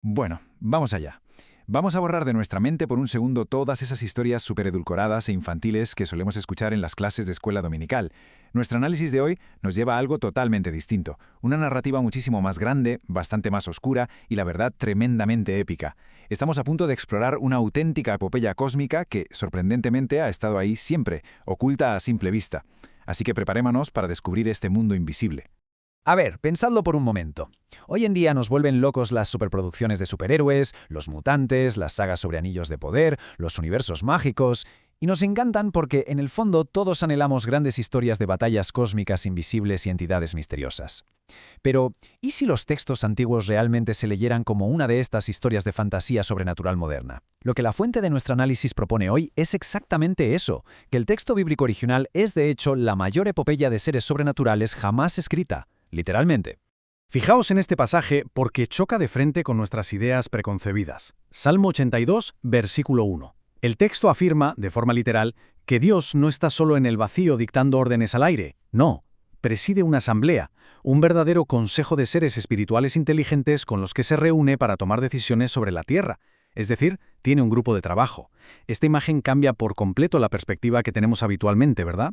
Bueno, vamos allá. Vamos a borrar de nuestra mente por un segundo todas esas historias superedulcoradas e infantiles que solemos escuchar en las clases de escuela dominical. Nuestro análisis de hoy nos lleva a algo totalmente distinto, una narrativa muchísimo más grande, bastante más oscura y la verdad tremendamente épica. Estamos a punto de explorar una auténtica epopeya cósmica que, sorprendentemente, ha estado ahí siempre, oculta a simple vista. Así que preparémonos para descubrir este mundo invisible. A ver, pensadlo por un momento. Hoy en día nos vuelven locos las superproducciones de superhéroes, los mutantes, las sagas sobre anillos de poder, los universos mágicos, y nos encantan porque, en el fondo, todos anhelamos grandes historias de batallas cósmicas invisibles y entidades misteriosas. Pero, ¿y si los textos antiguos realmente se leyeran como una de estas historias de fantasía sobrenatural moderna? Lo que la fuente de nuestro análisis propone hoy es exactamente eso, que el texto bíblico original es de hecho la mayor epopeya de seres sobrenaturales jamás escrita. Literalmente. Fijaos en este pasaje porque choca de frente con nuestras ideas preconcebidas. Salmo 82, versículo 1. El texto afirma, de forma literal, que Dios no está solo en el vacío dictando órdenes al aire. No, preside una asamblea, un verdadero consejo de seres espirituales inteligentes con los que se reúne para tomar decisiones sobre la tierra. Es decir, tiene un grupo de trabajo. Esta imagen cambia por completo la perspectiva que tenemos habitualmente, ¿verdad?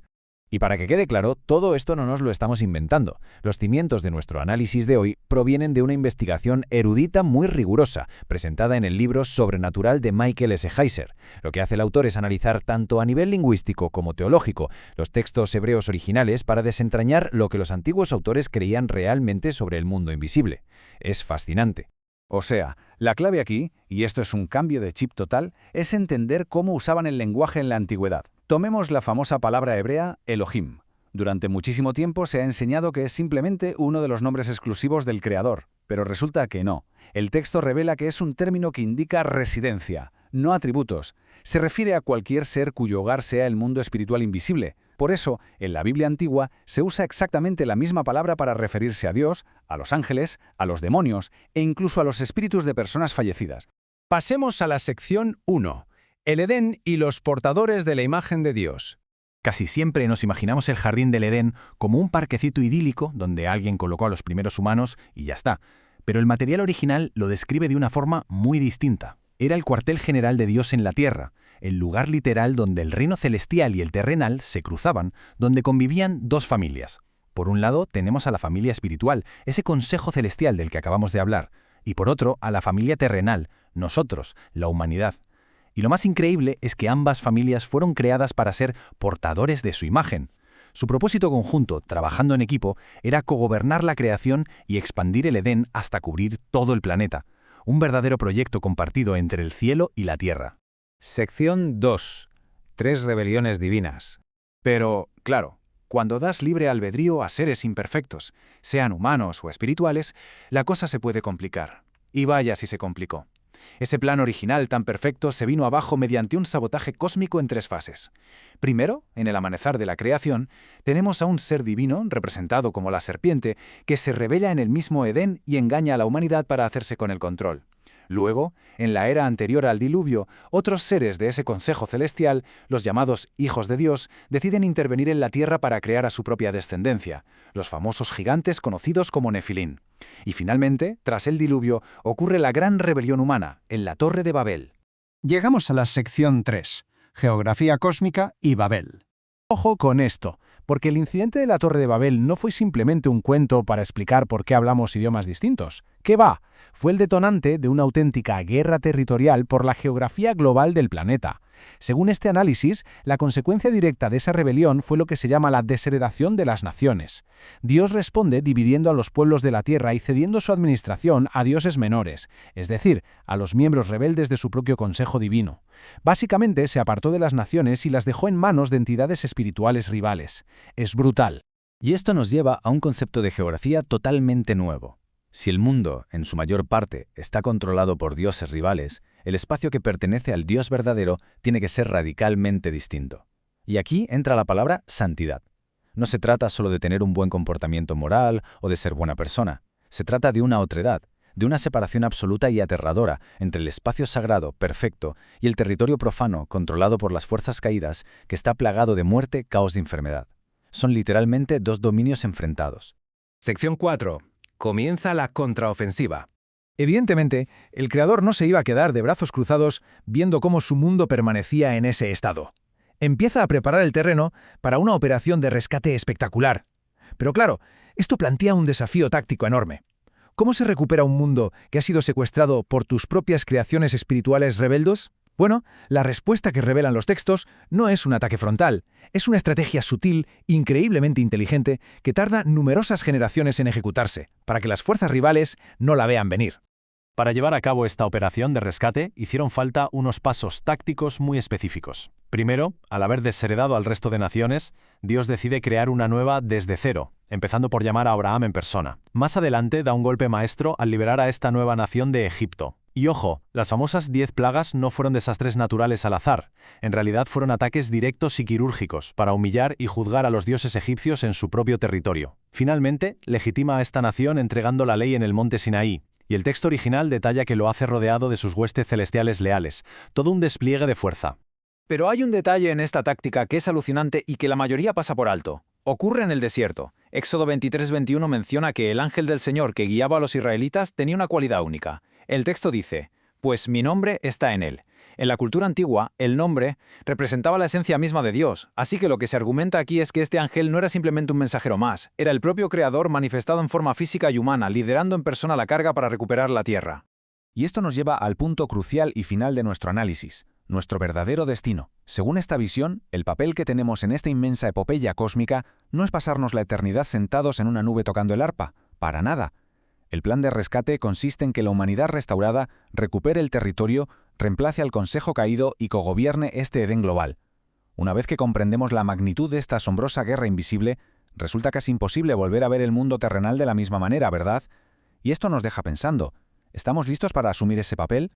Y para que quede claro, todo esto no nos lo estamos inventando. Los cimientos de nuestro análisis de hoy provienen de una investigación erudita muy rigurosa, presentada en el libro Sobrenatural de Michael S. Heiser. Lo que hace el autor es analizar tanto a nivel lingüístico como teológico los textos hebreos originales para desentrañar lo que los antiguos autores creían realmente sobre el mundo invisible. Es fascinante. O sea, la clave aquí, y esto es un cambio de chip total, es entender cómo usaban el lenguaje en la antigüedad. Tomemos la famosa palabra hebrea Elohim. Durante muchísimo tiempo se ha enseñado que es simplemente uno de los nombres exclusivos del Creador, pero resulta que no. El texto revela que es un término que indica residencia, no atributos. Se refiere a cualquier ser cuyo hogar sea el mundo espiritual invisible. Por eso, en la Biblia antigua se usa exactamente la misma palabra para referirse a Dios, a los ángeles, a los demonios e incluso a los espíritus de personas fallecidas. Pasemos a la sección 1. El Edén y los portadores de la imagen de Dios. Casi siempre nos imaginamos el jardín del Edén como un parquecito idílico donde alguien colocó a los primeros humanos y ya está. Pero el material original lo describe de una forma muy distinta. Era el cuartel general de Dios en la tierra, el lugar literal donde el reino celestial y el terrenal se cruzaban, donde convivían dos familias. Por un lado tenemos a la familia espiritual, ese consejo celestial del que acabamos de hablar, y por otro a la familia terrenal, nosotros, la humanidad. Y lo más increíble es que ambas familias fueron creadas para ser portadores de su imagen. Su propósito conjunto, trabajando en equipo, era cogobernar la creación y expandir el Edén hasta cubrir todo el planeta. Un verdadero proyecto compartido entre el cielo y la tierra. Sección 2. 3 rebeliones divinas. Pero, claro, cuando das libre albedrío a seres imperfectos, sean humanos o espirituales, la cosa se puede complicar. Y vaya si se complicó. Ese plan original tan perfecto se vino abajo mediante un sabotaje cósmico en 3 fases. Primero, en el amanecer de la creación, tenemos a un ser divino, representado como la serpiente, que se revela en el mismo Edén y engaña a la humanidad para hacerse con el control. Luego, en la era anterior al diluvio, otros seres de ese consejo celestial, los llamados hijos de Dios, deciden intervenir en la tierra para crear a su propia descendencia, los famosos gigantes conocidos como Nefilín. Y finalmente, tras el diluvio, ocurre la gran rebelión humana, en la Torre de Babel. Llegamos a la sección 3, Geografía cósmica y Babel. Ojo con esto, porque el incidente de la Torre de Babel no fue simplemente un cuento para explicar por qué hablamos idiomas distintos. ¿Qué va? Fue el detonante de una auténtica guerra territorial por la geografía global del planeta. Según este análisis, la consecuencia directa de esa rebelión fue lo que se llama la desheredación de las naciones. Dios responde dividiendo a los pueblos de la tierra y cediendo su administración a dioses menores, es decir, a los miembros rebeldes de su propio consejo divino. Básicamente se apartó de las naciones y las dejó en manos de entidades espirituales rivales. Es brutal. Y esto nos lleva a un concepto de geografía totalmente nuevo. Si el mundo, en su mayor parte, está controlado por dioses rivales, el espacio que pertenece al Dios verdadero tiene que ser radicalmente distinto. Y aquí entra la palabra santidad. No se trata solo de tener un buen comportamiento moral o de ser buena persona. Se trata de una otredad, de una separación absoluta y aterradora entre el espacio sagrado, perfecto, y el territorio profano, controlado por las fuerzas caídas, que está plagado de muerte, caos y enfermedad. Son literalmente dos dominios enfrentados. Sección 4. Comienza la contraofensiva. Evidentemente, el creador no se iba a quedar de brazos cruzados viendo cómo su mundo permanecía en ese estado. Empieza a preparar el terreno para una operación de rescate espectacular. Pero claro, esto plantea un desafío táctico enorme. ¿Cómo se recupera un mundo que ha sido secuestrado por tus propias creaciones espirituales rebeldes? Bueno, la respuesta que revelan los textos no es un ataque frontal, es una estrategia sutil, increíblemente inteligente, que tarda numerosas generaciones en ejecutarse, para que las fuerzas rivales no la vean venir. Para llevar a cabo esta operación de rescate, hicieron falta unos pasos tácticos muy específicos. Primero, al haber desheredado al resto de naciones, Dios decide crear una nueva desde cero, empezando por llamar a Abraham en persona. Más adelante da un golpe maestro al liberar a esta nueva nación de Egipto. Y ojo, las famosas 10 plagas no fueron desastres naturales al azar, en realidad fueron ataques directos y quirúrgicos para humillar y juzgar a los dioses egipcios en su propio territorio. Finalmente, legitima a esta nación entregando la ley en el monte Sinaí, y el texto original detalla que lo hace rodeado de sus huestes celestiales leales, todo un despliegue de fuerza. Pero hay un detalle en esta táctica que es alucinante y que la mayoría pasa por alto. Ocurre en el desierto. Éxodo 23:21 menciona que el ángel del Señor que guiaba a los israelitas tenía una cualidad única. El texto dice, «Pues mi nombre está en él». En la cultura antigua, el nombre representaba la esencia misma de Dios, así que lo que se argumenta aquí es que este ángel no era simplemente un mensajero más, era el propio Creador manifestado en forma física y humana, liderando en persona la carga para recuperar la tierra. Y esto nos lleva al punto crucial y final de nuestro análisis, nuestro verdadero destino. Según esta visión, el papel que tenemos en esta inmensa epopeya cósmica no es pasarnos la eternidad sentados en una nube tocando el arpa, para nada. El plan de rescate consiste en que la humanidad restaurada recupere el territorio, reemplace al Consejo caído y cogobierne este Edén global. Una vez que comprendemos la magnitud de esta asombrosa guerra invisible, resulta casi imposible volver a ver el mundo terrenal de la misma manera, ¿verdad? Y esto nos deja pensando, ¿estamos listos para asumir ese papel?